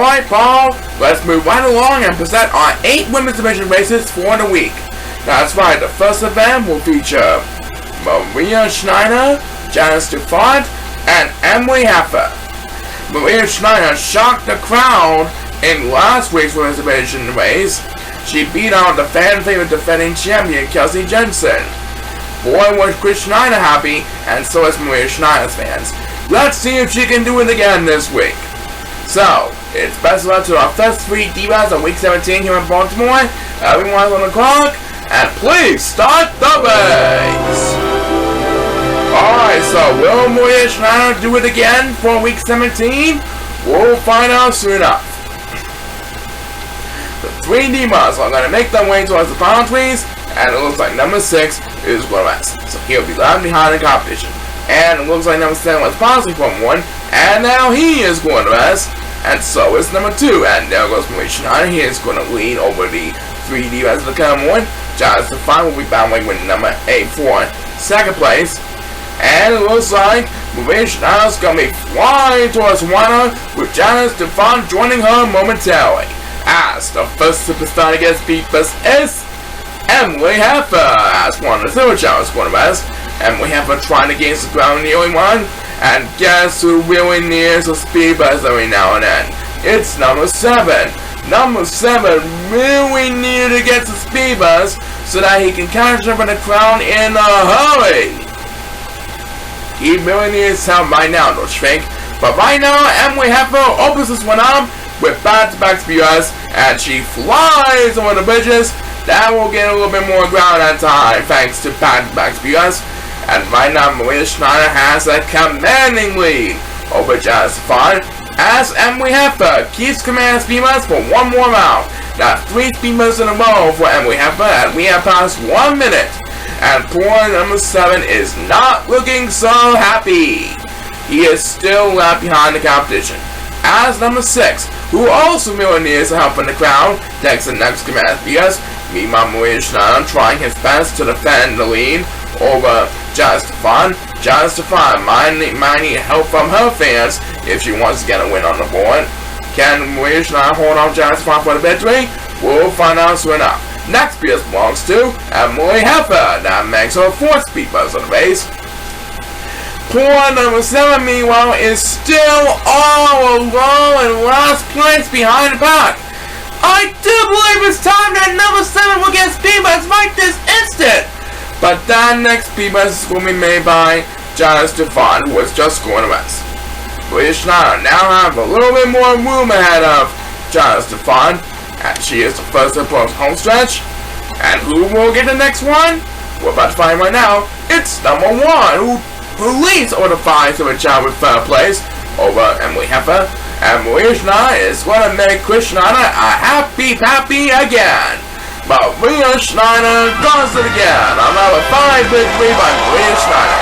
Alright, Paul, let's move right along and present our 8 women's division races for the week. That's right, the first event will feature Maria Schneider, Janice Dufont, and Emily Heffer. Maria Schneider shocked the crowd in last week's women's division race. She beat out the fan favorite defending champion Kelsey Jensen. Boy, was Chris Schneider happy, and so is Maria Schneider's fans. Let's see if she can do it again this week. So, it's best of luck to our first 3 divas on week 17 here in Baltimore. Everyone's on the clock, and please start the race! Alright, so will Maria Schneider do it again for week 17? We'll find out soon enough. The 3 divas are going to make their way towards the final trees, and it looks like number 6 is Lorenz. So he'll be left behind the competition. And it looks like number 7 was possibly from 1, and now he is going to rest. And so is number 2, and there goes Maria Schneider. He is going to lead over the 3 divas of the come one. Janice Dufont will be battling with number 8 for 2nd place. And it looks like Maria Schneider is going to be flying towards winner, with Janice Dufont joining her momentarily. As the first superstar to get beat is Emily Heffer, as one of the 3rd Chao is going to rest. Emily Heffer trying to gain some ground in the only one. And guess who really needs a speed buzz every now and then? It's number 7. Number 7 really needed to get some speed buzz so that he can catch up in the crowd in a hurry. He really needs help right now, don't you think? But right now, Emily Heffer opens this one up with back-to-back speed buzz, and she flies over the bridges. That will get a little bit more ground at time thanks to back-to-back speed buzz. And right now, Maria Schneider has a commanding lead over Janice Dufont, as Emily Heffer keeps commanding speed buzz for one more round. That's 3 speed buzzes in a row for Emily Heffer, and we have passed 1 minute. And poor number 7 is not looking so happy. He is still left behind the competition. As number 6, who also really needs help in the crowd, takes the next command speed buzz. Meanwhile, Maria Schneider trying his best to defend the lead over Janice Dufont. Janice Dufont might need help from her fans if she wants to get a win on the board. Can Maria Schneider hold on Janice Dufont for the victory? We'll find out soon enough. Next speed buzz belongs to Emily Heffer. That makes her 4th speed buzz on the race. Poor number 7, meanwhile, is still all alone in last place behind the pack. I do believe it's time that number 7 will get speed buzz right this instant. But that next speed buzz is going to be made by Janice Dufont, who was just going to rest. Maria Schneider now have a little bit more room ahead of Janice Dufont, and she is the first to approach home stretch. And who will get the next one? We're about to find right now. It's number 1, who leads over the 5 to a job with 3rd place over Emily Heffer. And Maria Schneider is going to make Chris Schneider a happy again. But Maria Schneider does it again. Another 5 victory by Maria Schneider.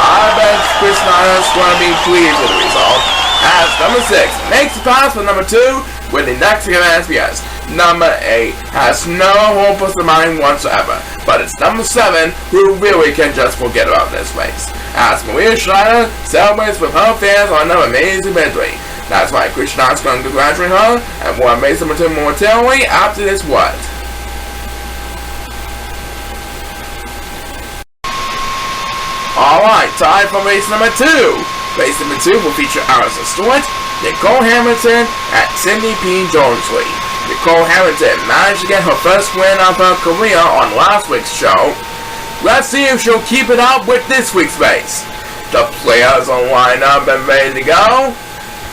I bet Chris Schneider is going to be pleased with the result, as number 6 makes the pass for number 2 with the next command SPS. Number 8 has no hope of surviving whatsoever, but it's number 7 who really can just forget about this race, as Maria Schneider celebrates with her fans on another amazing victory. That's why Chris Schneider is going to congratulate her and will race number 2 momentarily after this word. Alright, time for race number 2. Race number 2 will feature Allison Stewart, Nicole Hamilton, and Cindy P. Jonesley. Nicole Hamilton managed to get her first win of her career on last week's show. Let's see if she'll keep it up with this week's race. The players are lined up and ready to go.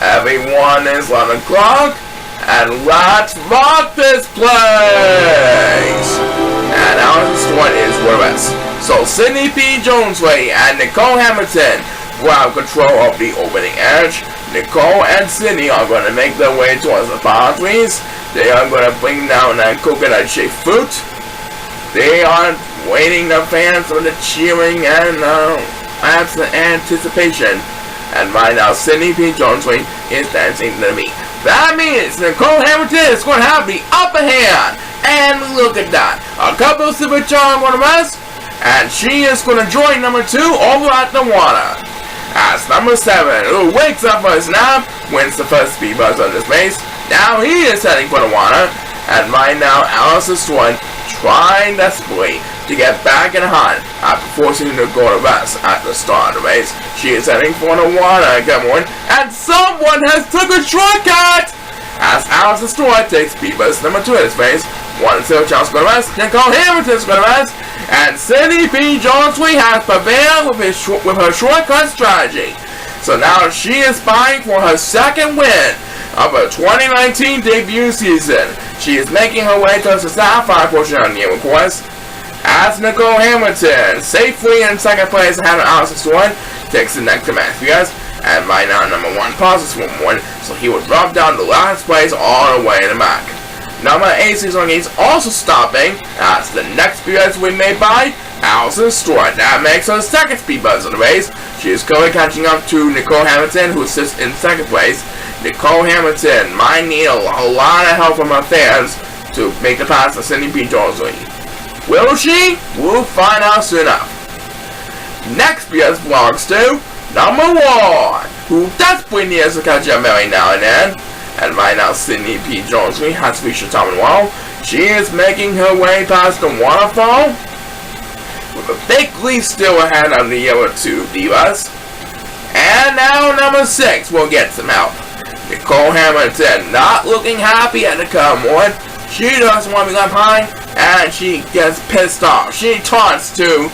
Everyone is on the clock. And let's rock this place! And Allison Stewart is with us. So Cindy P. Jonesley and Nicole Hamilton will have control of the opening edge. Nicole and Cindy are going to make their way towards the boundaries. They are going to bring down that coconut-shaped fruit. They are waiting the fans for the cheering and anticipation. And right now, Cindy P. Jonesley is dancing to the beat. That means Nicole Hamilton is going to have the upper hand. And look at that. A couple of super charms on the rest. And she is going to join number 2 over at the water. As number 7, who wakes up for his nap, wins the first speed buzz on this race. Now he is heading for the water. And right now, Alice is trying desperately to get back in the hunt after forcing her to go to rest at the start of the race. She is heading for the water, good morning, and someone has took a shortcut! As Alice takes Beaver's number 2 in his race, 1-0 Chao's going to rest, Nicole Hamilton's going to rest, and Cindy P. Jonesway has prevailed with her shortcut strategy. So now she is vying for her second win of her 2019 debut season. She is making her way towards the Sapphire portion of the game, of course. As Nicole Hamilton, safely in second place ahead of Alice takes the next command for you guys. And right now, number 1 pauses for 1, so he would drop down to last place all the way in the back. Number 8 season is also stopping as the next speed buzz we made by Allison Stewart. That makes her second speed buzz of the race. She is currently catching up to Nicole Hamilton, who sits in second place. Nicole Hamilton might need a lot of help from her fans to make the pass to Cindy P. Jonesway. Will she? We'll find out soon enough. Next BS belongs to number 1, who desperately needs to catch up every now and then. And right now, Cindy P. Jonesway has reached the top of the wall. She is making her way past the waterfall, with a big lead still ahead of the other 2 divas. And now number 6 will get some help. Nicole Hamilton not looking happy at the current one. She doesn't want to be left behind, and she gets pissed off. She taunts to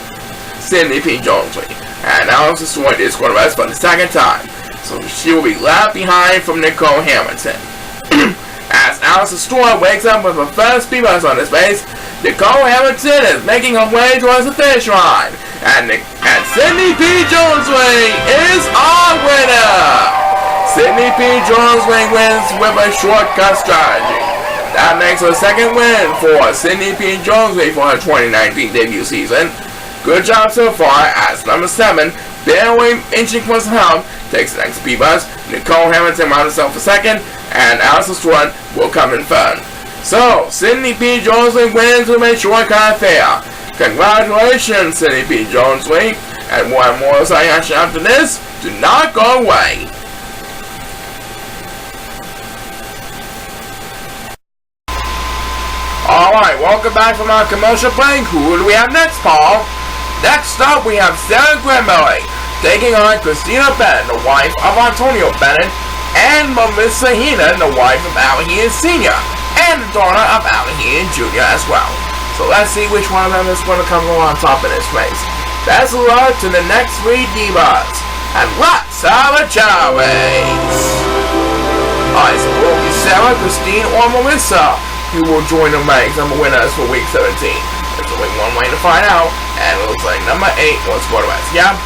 Cindy P. Jonesway. And Alice Stewart is going to rest for the second time. So she will be left behind from Nicole Hamilton. As Alice Stewart wakes up with her first speed buzz on his face, Nicole Hamilton is making her way towards the finish line. And Cindy P. Jonesway is our winner! Cindy P. Jonesway wins with a shortcut strategy. That makes her second win for Cindy P. Jonesway for her 2019 debut season. Good job so far, as number 7, barely inching for some help, takes the next speed buzz. Nicole Hamilton rounds herself for second, and Alice Stewart will come in third. So, Cindy P. Jonesway wins with a shortcut affair. Congratulations, Cindy P. Jonesway, and one more exciting action after this. Do not go away. Alright, welcome back from our commercial break. Who do we have next, Paul? Next up, we have Sarah Granberry taking on Christina Bennett, the wife of Antonio Bennett, and Melissa Heenan, the wife of Allie Heenan Sr., and the daughter of Allie Heenan Jr. as well. So let's see which one of them is going to come on top in this race. Best of luck to the next 3 divas, and let's have a Chao race! Alright, so will it be Sarah, Christine, or Melissa who will join the ranks of winners for week 17? There's only one way to find out, and it looks like number 8 wants to go to rest, yeah?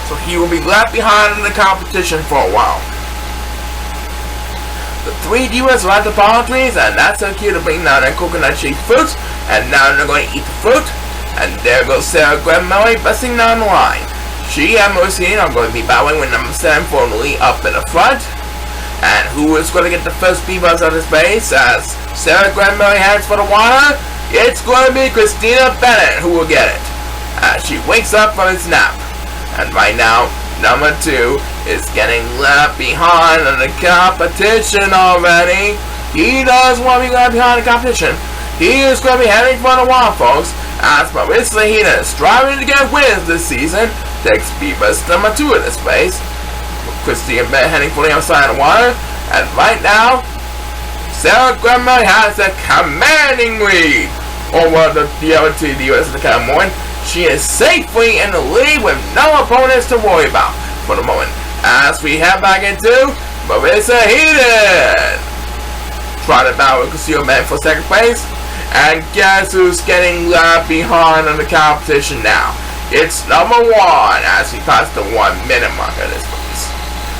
So he will be left behind in the competition for a while. The 3 divas are at the palm trees, and that's their cue to bring down their coconut shaped fruits, and now they're going to eat the fruit. And there goes Sarah Granberry busting down the line. She and Mercy are going to be battling with number 7 formally up in the front. And who is going to get the first speed buzz on this base as Sarah Granberry heads for the water? It's going to be Christina Bennett who will get it as she wakes up from his nap. And right now, number 2 is getting left behind in the competition already. He does want to be left behind in the competition. He is going to be heading for the water, folks, as Marissa Heenan is striving to get wins this season. Takes speed buzz number 2 in this race. Christina Bennett heading for the outside of the water, and right now, Sarah Granberry has a commanding lead over the other 2 divas in the count morning. She is safely in the lead with no opponents to worry about for the moment. As we head back into Marissa Heenan, trying to battle with Christina Bennett for second place, and guess who's getting left behind in the competition now? It's number 1 as we pass the 1 minute mark of this race.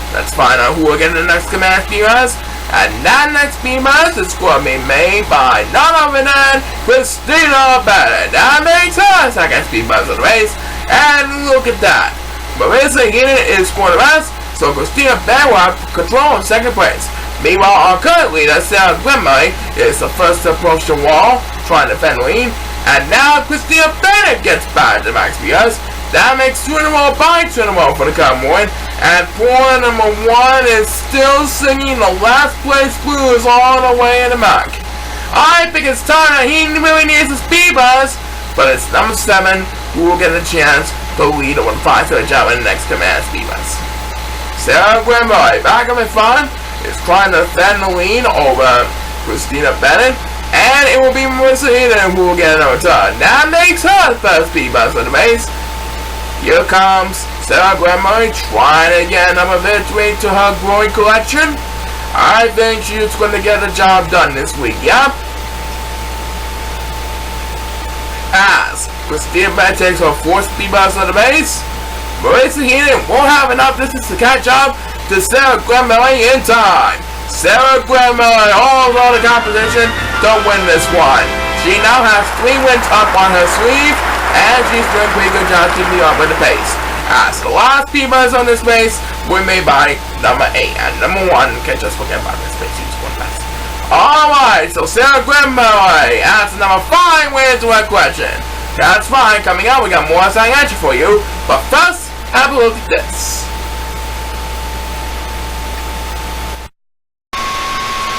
Let's find out who will get the next command speeders. And that next speeders is going to be made by none other than Christina Bennett. That makes her second speeders of the race. And look at that. Marissa Heenan is going to rest, so Christina Bennett will have control in second place. Meanwhile, our current leader, Sarah Granberry, is the first to approach the wall, trying to defend the lead. And now Christina Bennett gets back to max speeders. That makes 2 in a row by 2 in a row for the Cowboy. And poor number 1 is still singing the last place blues all the way in the back. I think it's time that he really needs his speed buzz. But it's number 7 who will get a chance to lead a 1-5 job in the next command speed buzz. Sarah Grimboy, back up in front, is trying to defend the lead over Christina Bennett. And it will be Melissa Eden who will get another turn. That makes her the first speed buzz on the base. Here comes Sarah Grimboy trying to get another victory to her growing collection. I think she's going to get the job done this week, yeah? As Christina Bennett takes her 4th speed buzz on the base, Melissa Eden won't have enough distance to catch up to Sarah Grimboy in time. Sarah Grimboy all on the competition to win this one. She now has 3 wins up on her sleeve, and she's doing a pretty good job keeping up with the pace. As the last speed buzz on this base were made by number 8, and number 1 can just forget about this base. She's one less. Alright, so Sarah Grimboy adds number 5 wins to her question. That's fine. Coming up, we got more exciting action for you. But first, have a look at this.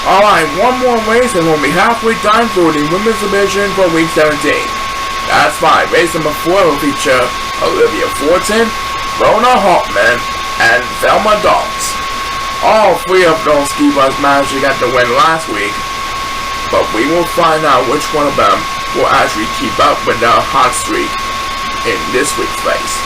Alright, one more race and we'll be halfway done for the women's division for week 17. That's fine. Race number 4 will feature Olivia Fortin, Rona Hartman, and Velma Dawes. All 3 of those ski bus managed to get the win last week, but we will find out which one of them will actually keep up with their hot streak in this week's race.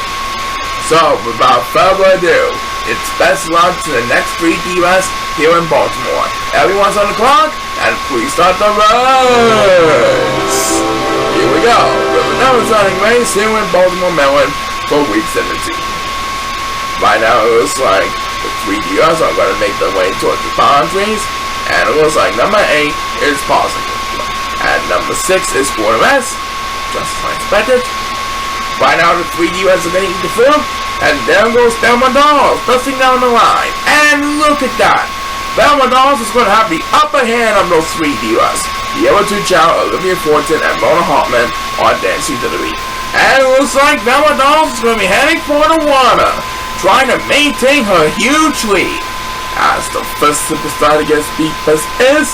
So, without further ado, it's best luck to the next 3 divas here in Baltimore. Everyone's on the clock, and please start the race! Here we go, with another exciting race here in Baltimore, Maryland for week 17. Right now it looks like the 3 divas are going to make their way towards the boundaries, and it looks like number 8 is positive. And number 6 is Quartermass, just as I expected. Right now the 3 divas are getting into form, and there goes Velma Dawes busting down the line. And look at that! Velma Dawes is going to have the upper hand of those 3 divas. The other 2 Chao, Olivia Fortin, and Mona Hartman are dancing to the beat. And it looks like Velma Dawes is going to be heading for the water, trying to maintain her huge lead. As the first superstar to get speed bus is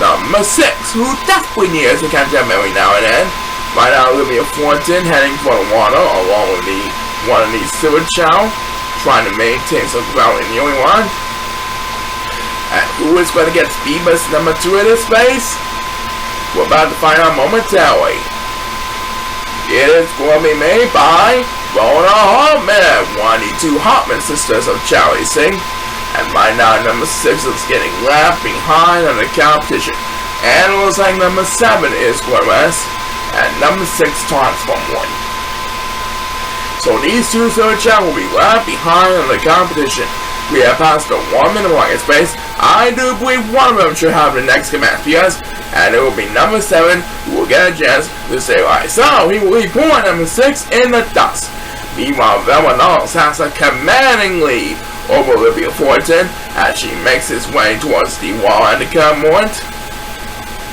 number 6, who definitely needs to catch up every now and then. Right now, Olivia Fortin heading for the water along with one of these silver Chao, trying to maintain some ground in the only one. And who is going to get speed bus number 2 in this race? We're about to find out momentarily. It is going to be made by Rona Hartman, one of the 2 Hartman sisters of Chao Racing. And right now, number 6 is getting left behind on the competition. And it looks like number 7 is Gomez, and number 6 Transform 1. So these 2 silver Chao will be left behind on the competition. We have passed the 1 minute market space. I do believe one of them should have the next command PS, and it will be number 7 who will get a chance to say right. So he will leave point number 6 in the dust. Meanwhile, Velma Dawes has a commanding lead over Olivia Fortin as she makes his way towards the wall at the current moment.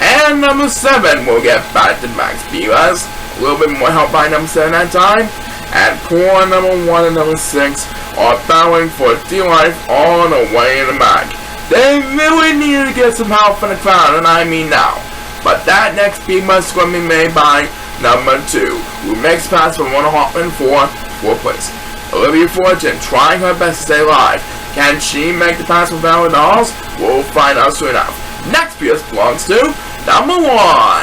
And number 7 will get back to back speeders. A little bit more help by number 7 that time. And poor number 1 and number 6 are battling for dear life all the way in the back. They really need to get some help from the crowd, and I mean now. But that next speed must going to be made by number 2, who makes pass from Rona Hartman for 4th place. Olivia Fortin trying her best to stay alive. Can she make the pass from Velma Dawes? We'll find out soon enough. Next PS belongs to number 1,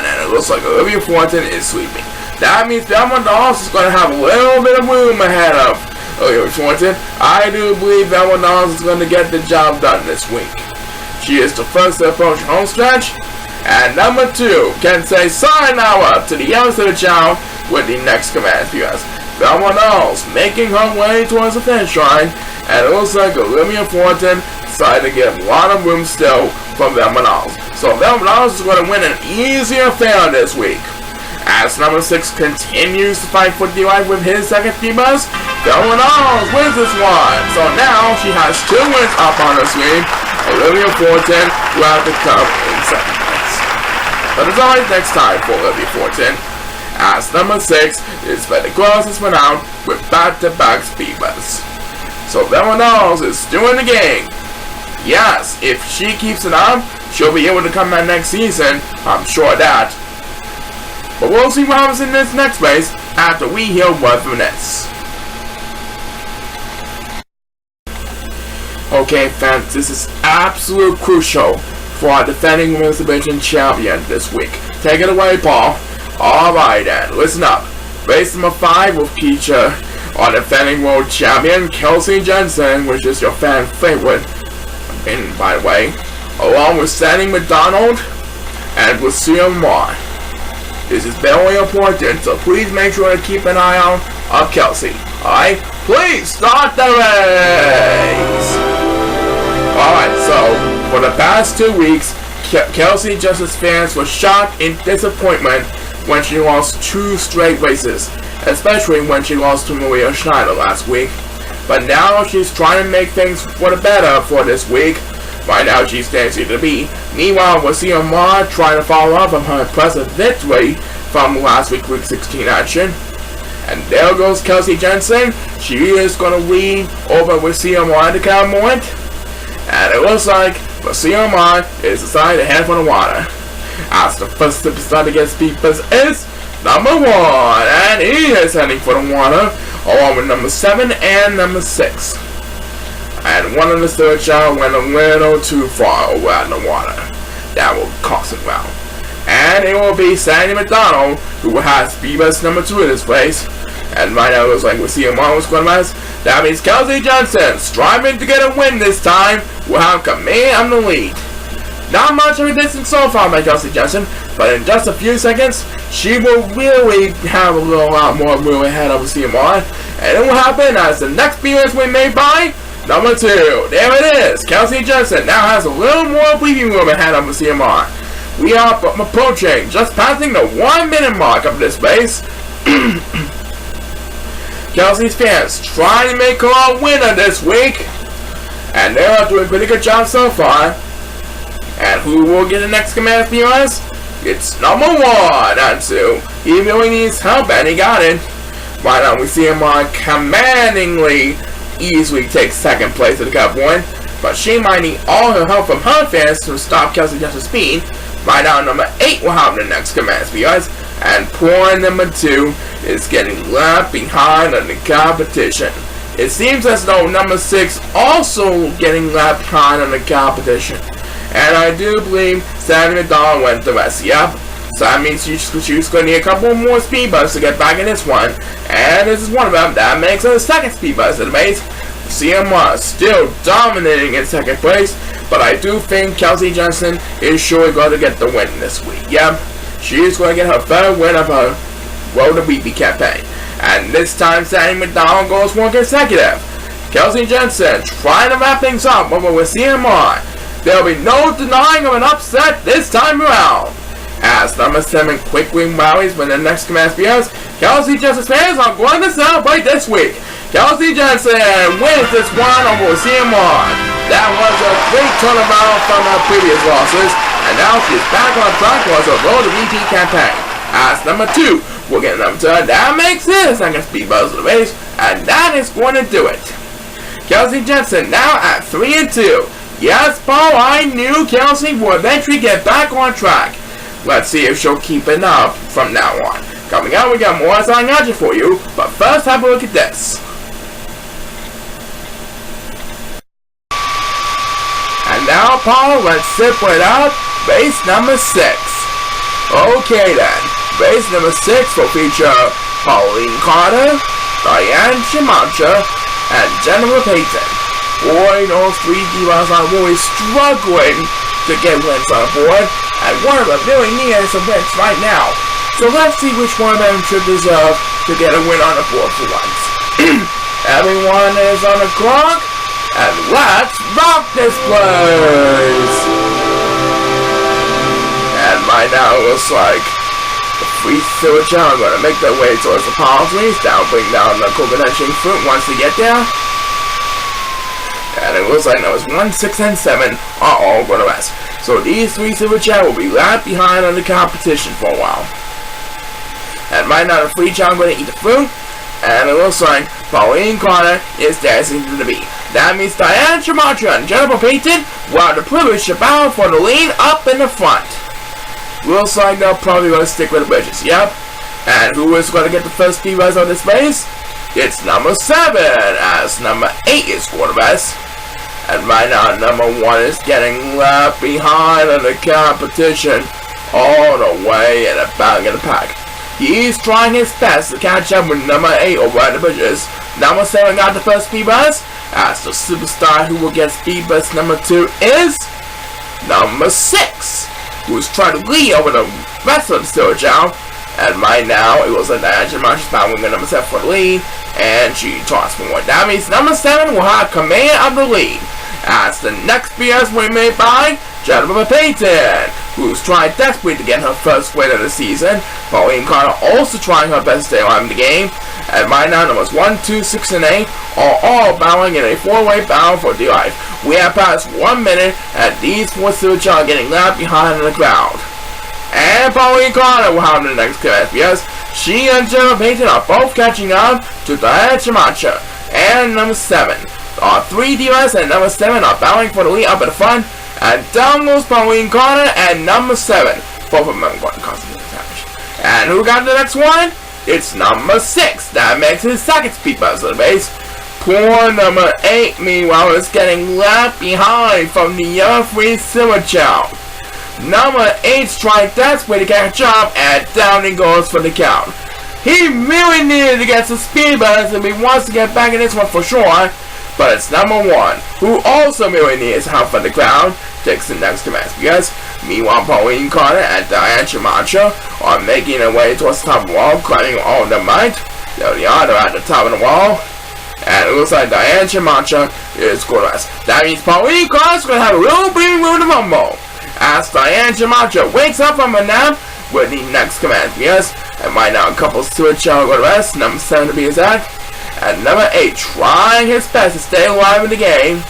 and it looks like Olivia Fortin is sweeping. That means Velma Dawes is going to have a little bit of room ahead of Olivia Fortin. I do believe Velma Dawes is going to get the job done this week. She is the first to approach home stretch, and number 2 can say sayonara to the youngster of Chao with the next command PS. Velma Dawes making her way towards the finish line, and it looks like Olivia Fortin decided to give a lot of room still for Velma Dawes. So Velma Dawes is going to win an easier affair this week. As number 6 continues to fight for dear life with his second speed bus, Velma Dawes wins this one. So now she has 2 wins up on her sleeve. Olivia Fortin will have to come in 2nd place. But as always, next time for Olivia Fortin. as number 6 is by the closest one out with back-to-back speed bumps. So Velonos is still in the game. Yes, if she keeps it up, she'll be able to come back next season, I'm sure of that. But we'll see what happens in this next race after we hear word from this. Okay fans, this is absolutely crucial for our defending Women's Division champion this week. Take it away, Paul. Alright then, listen up. Race number 5 will feature our defending world champion, Kelsey Jensen, which is your fan favorite, and by the way, along with Sandy McDonald and Lucille Moore. This is very important, so please make sure to keep an eye out of Kelsey. Alright, please start the race! Alright, so for the past 2 weeks, Kelsey Jensen's fans were shocked in disappointment when she lost 2 straight races, especially when she lost to Maria Schneider last week. But now she's trying to make things for the better for this week. Right now she stands here to be. Meanwhile, we'll see Amar trying to follow up on her impressive victory from last week's Week 16 action. And there goes Kelsey Jensen. She is going to lead over with Amar to count moment. And it looks like Amar is decided to head for the water. As the first superstar to get speed bumps is number 1, and he is heading for the water, along with number 7 and number 6. And one of the third child went a little too far over in the water. That will cost him well. And it will be Sandy McDonald who has speed bumps number 2 in this race. And right now it looks like we'll see him on going last. That means Kelsey Jensen, striving to get a win this time, will have command of the lead. Not much of a distance so far by Kelsey Jensen, but in just a few seconds, she will really have a lot more room ahead of CMR. And it will happen as the next viewers we made by number 2. There it is. Kelsey Jensen now has a little more breathing room ahead of CMR. We are approaching, just passing the 1 minute mark of this race. Kelsey's fans trying to make her a winner this week. And they are doing a pretty good job so far. And who will get the next command for us? It's number 1, Ansu. He really needs help, and he got it. Right now, we see him commandingly easily take 2nd place at the Cup 1. But she might need all her help from her fans to stop Kelsey Jensen's speed. Right now, number 8 will have the next command for us. And poor number 2 is getting left behind on the competition. It seems as though number 6 also getting left behind on the competition. And I do believe Sandy McDonald went the rest. Yep. So that means she's going to need a couple more speed bumps to get back in this one. And this is one of them. That makes her the 2nd speed bump of the race. CMR still dominating in 2nd place. But I do think Kelsey Jensen is surely going to get the win this week. Yep. She's going to get her 3rd win of her Road to Weekly campaign. And this time Sandy McDonald goes 1 consecutive. Kelsey Jensen trying to wrap things up over with CMR. There will be no denying of an upset this time around. As number 7 quickly rallies when the next command spears, Kelsey Jensen's fans are going to celebrate this week. Kelsey Jensen wins this one over CMR. That was a great turnaround from her previous losses, and now she's back on track for her Road to VP campaign. As number 2, we'll get number 2. That makes it the 2nd speed buzz of the race, and that is going to do it. Kelsey Jensen now at 3-2. Yes, Paul, I knew Kelsey would eventually get back on track. Let's see if she'll keep it up from now on. Coming up, we got more exciting action for you, but first have a look at this. And now, Paul, let's sip it out. Race number 6. Okay then, race number 6 will feature Pauline Carter, Diane Shimancha, and Jennifer Payton. Boy, those 3 divas are really struggling to get wins on board, and one of them really needs some wins right now. So let's see which one of them should deserve to get a win on the board for once. Everyone is on the clock, and let's rock this place! And right now it looks like the 3 silver Chao are going to make their way towards the palm trees. That'll bring down the coconut shake fruit once they get there. And it looks like numbers 1, 6, and 7 are all going to rest. So these 3 silver Chao will be left behind on the competition for a while. And right now the free child going to eat the fruit. And it looks like Pauline Carter is dancing to the beat. That means Diane Schumacher and Jennifer Payton will have the privilege to battle for the lead up in the front. Looks like they're probably going to stick with the bridges. Yep. And who is going to get the first P-Res on this race? It's number 7, as number 8 is quarterbacks. And right now, number 1 is getting left behind in the competition all the way in the back of the pack. He's trying his best to catch up with number 8 over the bridges. Number 7 got the first speed bus, as the superstar who will get speed bus number 2 is number 6, who's trying to lead over the rest of the Silver Chao. And right now, it was a Diane Marsh's battle with number 7 for the lead, and she tossed more. That means number 7 will have command of the lead, as the next BS will be made by Jennifer Payton, who's trying desperately to get her first win of the season. Pauline Carter also trying her best to stay alive in the game. And right now, numbers 1, 2, 6, and 8 are all battling in a 4-way battle for dear life. We have passed 1 minute, and these 4 Silver are getting left behind in the crowd. And Pauline Carter will have the next class because she and Jennifer Payton are both catching up to Diane Schumacher. And number 7. Our 3 divas and number 7 are battling for the lead up at the front. And down goes Pauline Carter and number 7. Both of them are going to cause some damage. And who got the next one? It's number 6. That makes his second speed bus of the base. Poor number 8, meanwhile, is getting left behind from the other 3 Silver Chao. Number 8's trying desperately to catch up, and down he goes for the count. He really needed to get some speed bus if he wants to get back in this one for sure. But it's number 1, who also really needs help from the crowd, takes the next command. Because meanwhile, Pauline Carter and Diane Schumacher are making their way towards the top of the wall, climbing all their might. There they are, they're at the top of the wall. And it looks like Diane Schumacher is going to rest. That means Pauline Carter's going to have a little breathing room to rumble. As Diane Schumacher wakes up from a nap with the next command. Yes, and right now a couple switch out go to rest, number 7 to be exact. And number 8 trying his best to stay alive in the game.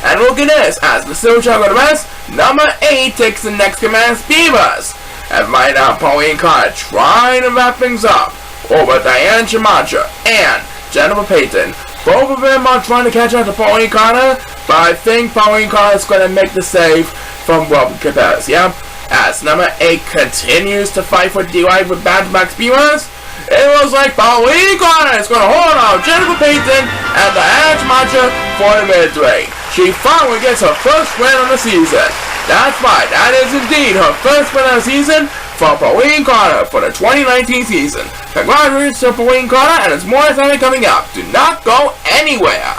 And look at this, as the Silver Chao go to rest, number 8 takes the next command speed bus. And right now Pauline Carter trying to wrap things up over Diane Schumacher and Jennifer Payton. Both of them are trying to catch up to Pauline Carter, but I think Pauline Carter is going to make the save from broken capacity. Yeah? As number 8 continues to fight for D-Life with back-to-back speed bus, it looks like Pauline Carter is going to hold on Jennifer Payton and Diane Schumacher for the victory. She finally gets her first win of the season. That's right, that is indeed her first win of the season for Pauline Carter for the 2019 season. Congratulations to Pauline Carter, and there's more excitement coming up. Do not go anywhere.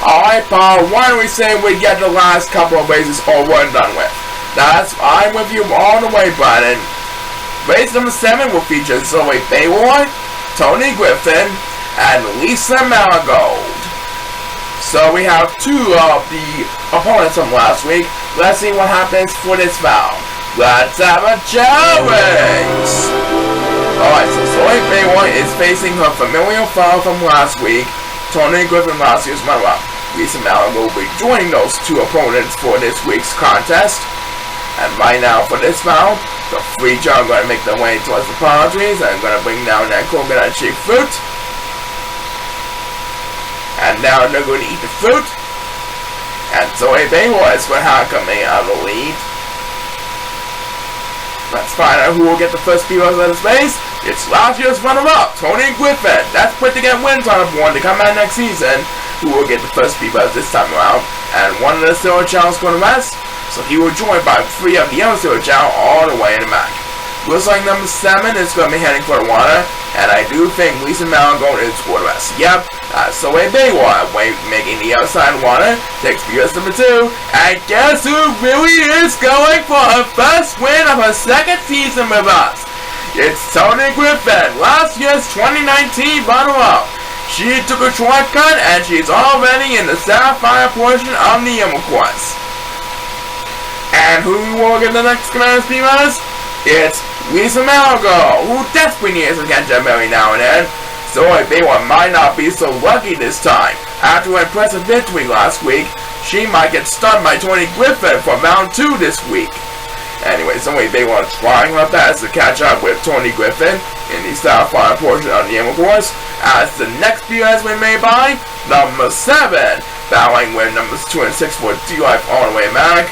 Alright, Paul, why don't we say we get the last couple of races over and done with? I'm with you all the way, Brian. Race number 7 will feature Zoe Bayward, Tony Griffin, and Lisa Marigold. So we have 2 of the opponents from last week. Let's see what happens for this round. Let's have a Chao race! Alright, so Zoe Bayward is facing her familiar foe from last week, Tony Griffin last year's runner-up. Lisa Marigold will be joining those 2 opponents for this week's contest. And right now for this round, the 3 Chao are going to make their way towards the palm trees and going to bring down that coconut shaped fruit. And now they're going to eat the fruit. And Zoe Bayward is going to have coming out of the lead. Let's find out who will get the first people out of this race. It's last year's runner-up, Tony Griffin. That's put to get wins on a board to come out next season. Who will get the first people out this time around. And one of the Silver Chao is going to rest. So he will join by 3 of the other Silver Chao all the way in the back. Looks like number 7 is going to be heading for the water. And I do think Lisa Marigold is for the rest. Yep, Zoe Bayward making the outside water. Takes BS number 2. And guess who really is going for her first win of her second season with us? It's Tony Griffin, last year's 2019 runner-up. She took a shortcut and she's already in the sapphire portion of the Emerald course. And who will get the next command speed bus? It's Lisa Marigold, who desperately needs to catch up every now and then. Zoe Bayward might not be so lucky this time. After an impressive victory last week, she might get stunned by Tony Griffin for round 2 this week. Anyway, they want trying her best to catch up with Tony Griffin in the style final portion of the Emerald Course, as the next few has been made by number 7, battling with numbers 2 and 6 for D-Life all the way back.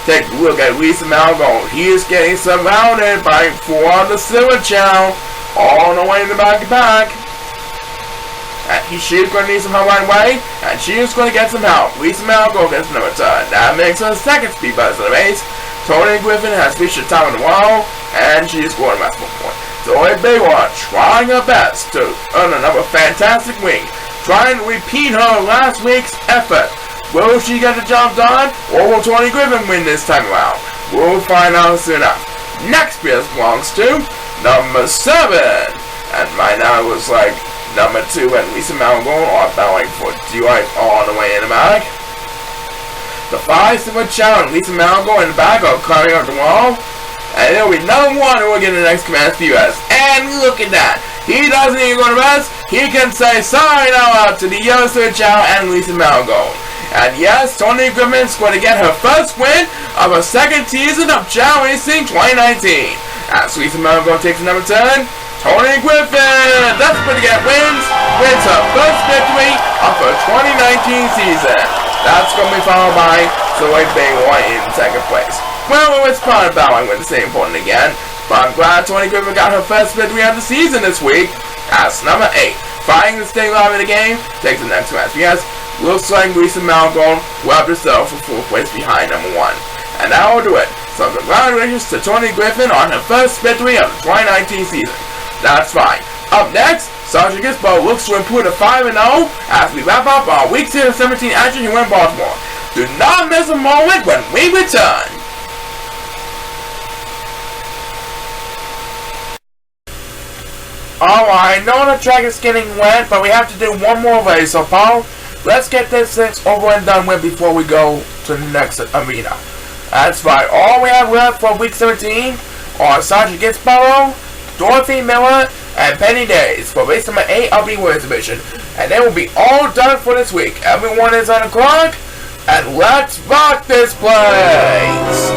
Take a look at Lisa Malgold. He is getting surrounded by 4 of the Silver Chao all the way in the back. And she's going to need some help right away, and she's going to get some help. Lisa Malgold gets another turn. That makes her second speed buzz in the race. Tony Griffin has reached the top of the wall, and she is scoring a maximum point. Zoe Baywar trying her best to earn another fantastic win, trying to repeat her last week's effort. Will she get the job done, or will Tony Griffin win this time around? We'll find out soon enough. Next place belongs to number 7. And right now it looks like number 2 and Lisa Malgold are battling for D-Life all the way in the back. The 5 Silver Chao and Lisa Malgold in the back are climbing up the wall. And there'll be number 1 who will get the next command US. And look at that. He doesn't even go to rest. He can say sorry now out to the yellow Silver Chao and Lisa Malgold. And yes, Tony Griffin's going to get her first win of her second season of Chao Racing 2019. As Lisa Malgold takes another turn, Tony Griffin, desperate to get wins her first victory of her 2019 season. That's going to be followed by Zoe Baywar in second place. Well, it was part of battling with the same opponent again, but I'm glad Tony Griffin got her first victory of the season this week. As number 8, fighting to stay alive in the game, takes the next match. Yes, looks like Lisa Malgold grabbed herself for 4th place behind number 1. And that will do it. So congratulations to Tony Griffin on her first victory of the 2019 season. That's fine. Up next, Sergeant Gizmo looks to improve to 5-0 as we wrap up our Week 17 action here in Baltimore. Do not miss a moment when we return. Alright, I know the track is getting wet, but we have to do one more race, so Paul, let's get this thing over and done with before we go to the next arena. That's right, all we have left for Week 17 are Sergeant Gizmo, Dorothy Miller, and Penny Days for race number 8 of the Women's Division. And they will be all done for this week. Everyone is on the clock, and let's rock this place!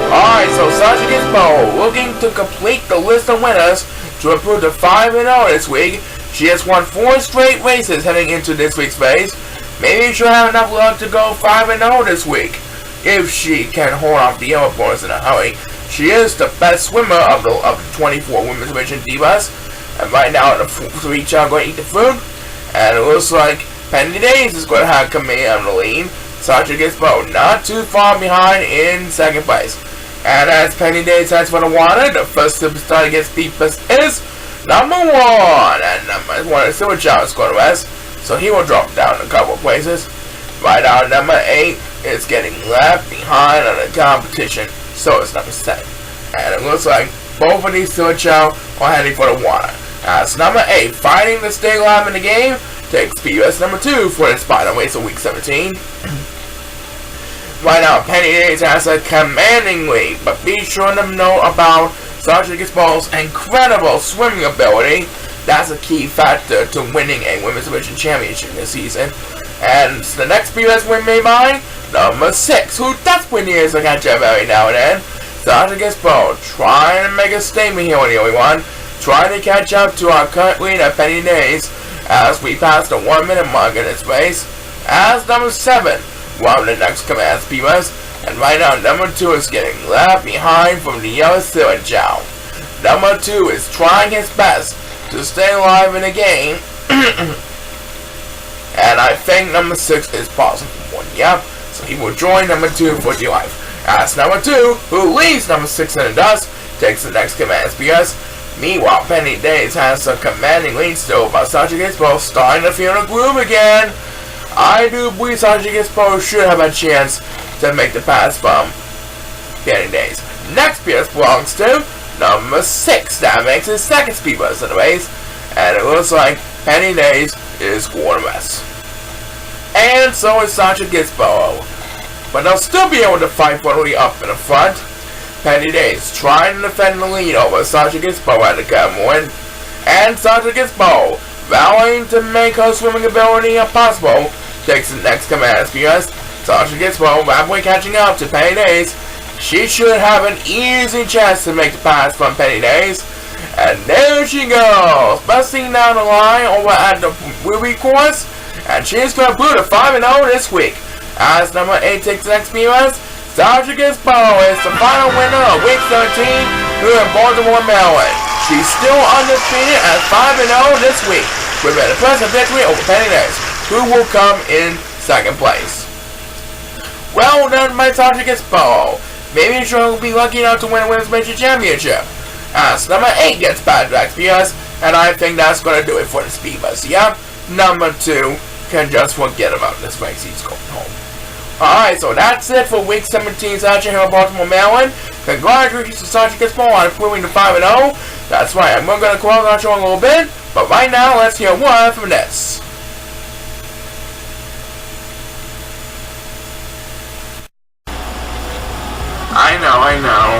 Alright, so Sergeant Gizmo looking to complete the list of winners to improve to 5-0 this week. She has won 4 straight races heading into this week's race. Maybe she'll have enough luck to go 5-0 this week, if she can hold off the yellow points in a hurry. She is the best swimmer of the 24 Women's Division divas. And right now the 3 Chao are going to eat the food. And it looks like Penny Days is going to have command of the lead. Sergeant Gizmo not too far behind in second place. And as Penny Days heads for the water, the first superstar to get deepest is number 1. And number 1 is Silver Chao is going to rest, so he will drop down a couple of places. Right now, number 8 is getting left behind on the competition, so it's number 7. And it looks like both of these Silver Chao are heading for the water. As number 8, fighting to stay alive in the game, takes PUS number 2 for this final race of Week 17. Right now, Penny Days has a commanding lead, but be sure to know about Sergeant Gizmo's incredible swimming ability. That's a key factor to winning a Women's Division Championship this season. And the next PUS win made by number 6, who desperately needs to catch up every now and then. Sergeant Gizmo trying to make a statement here with everyone, trying to catch up to our current leader, Penny Days, as we pass the 1 minute mark in this race. As number 7, while the next commands PUS, and right now number 2 is getting left behind from the yellow Silver Chao. Number 2 is trying his best to stay alive in the game, and I think number 6 is possible for 1, yep, so he will join number 2 for D-Life. As number 2, who leaves number 6 in the dust, takes the next commands PUS. Meanwhile, Penny Days has a commanding lead still, but Sergeant Gizmo starting to feel the groove again. I do believe Sergeant Gizmo should have a chance to make the pass from Penny Days. Next PUS belongs to number 6. That makes his second speed buzz in the race. And it looks like Penny Days is going to rest. And so is Sergeant Gizmo. But they'll still be able to fight for the lead up in the front. Penny Days trying to defend the lead over Sergeant Gizmo at the Gamecube. And Sergeant Gizmo, vowing to make her swimming ability impossible, takes the next command PUS. Sergeant Gizmo rapidly catching up to Penny Days. She should have an easy chance to make the pass from Penny Days. And there she goes, busting down the line over at the Ruby course. And she's going to put a 5-0 this week. As number 8 takes the next POS, Sasha Gizmo is the final winner of Week 17 here in Baltimore, Maryland. She's still undefeated at 5-0 this week, with an impressive victory over Penny Days, who will come in second place. Well done by Sasha Gizmo. Maybe she'll be lucky enough to win a Women's Major Championship. As number 8 gets past the XPS, and I think that's going to do it for the Speed Bus. Yeah, number 2 can just forget about this race. He's going home. Alright, so that's it for Week 17 Sasha here in Baltimore, Maryland. Congratulations to Sasha Gizmo on improving to 5-0. That's right, and we're going to close our show in a little bit. But right now, let's hear one from this. I know.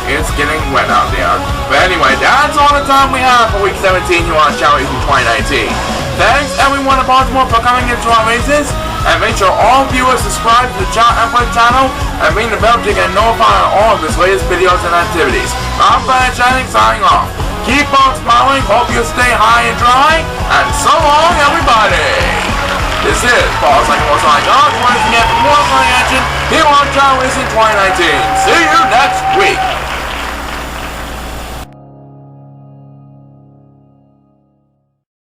It's getting wet out there. But anyway, that's all the time we have for Week 17 here on ChaoEmperor 2019. Thanks everyone in Baltimore for coming into our races. And make sure all viewers subscribe to the ChaoEmperor channel and ring the bell to get notified of all of his latest videos and activities. I'm Fire Shining signing off. Keep on smiling, hope you stay high and dry, and so long everybody! This is Paul Cycling signing off. Once again for more flying action here on ChaoEmperor 2019.